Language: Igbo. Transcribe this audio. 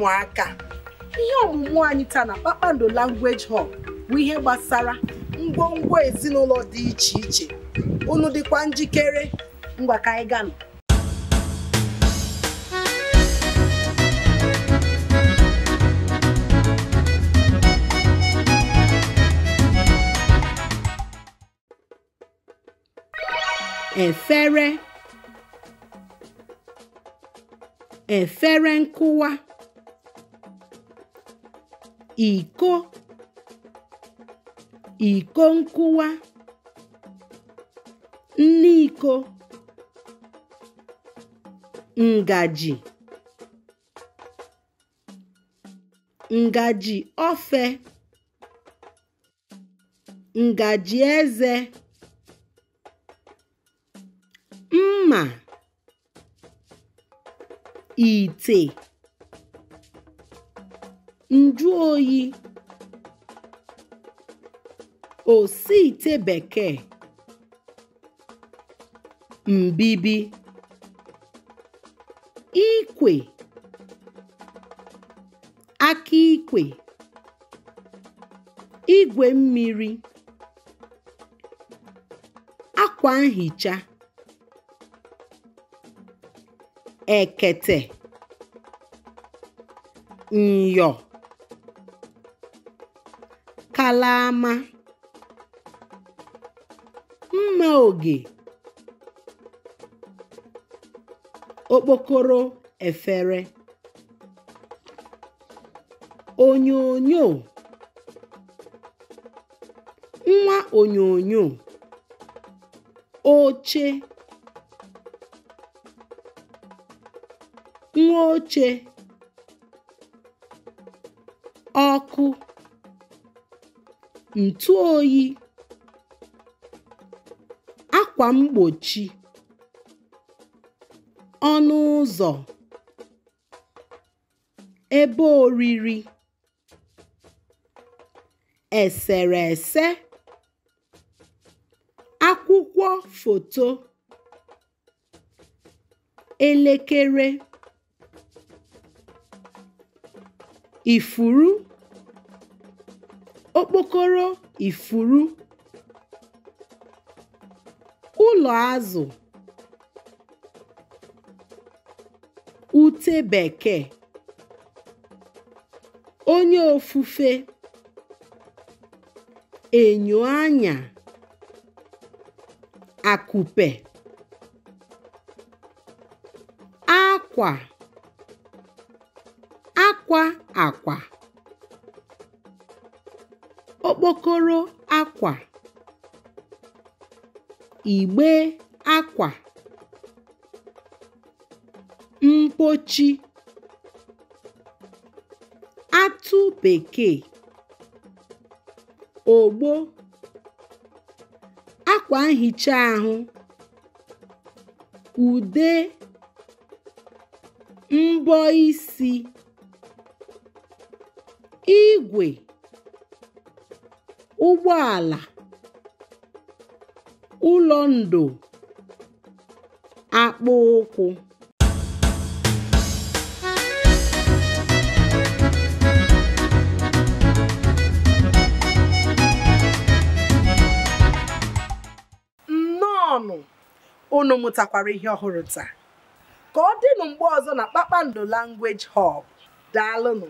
ụmụaka. Ihe ọmụmụ anyị taa na Kpakpando Language Hub bụ ihe gbasara ngwongwo ezinụlọ dị iche iche. Unu dịkwa njikere? Ngwa ka anyị gaa. Efere, efere nkụwa, iko, iko nkụwa, nne iko, ngaji, ngaji ofe, ngaji eze, mma, ite, nju oyi, osi ite bekee, mbibi, ikwe, aka ikwe, igwe mmiri, akwa nhicha, ekete, nyọ, kalama, mma oge, okpokoro efere, onyonyo, nwa onyonyo, oche, nwa oche, ọkụ, ntụ oyi, akwa mgbochi, ọnụ ụzọ, ebe oriri, eserese, akwụkwọ foto, elekere, ifuru, okpokoro ifuru, ụlọ azụ, ute bekee, onye ofufe, enyo anya, akupe, akwa, akwa, okpokoro akwa, igbe akwa, mpochi, atụ bekee, ogbo, akwa nhicha ahụ, ude, mbọ isi, igwe, ụgbọala, ụlọ ndo, akpụ ụkwụ. Nnọọ, unu mụtakwara ihe ọhụrụ taa. Ka ọ dịnụ mgbe ọzọ na Kpakpando Language Hub. Daalụnụ.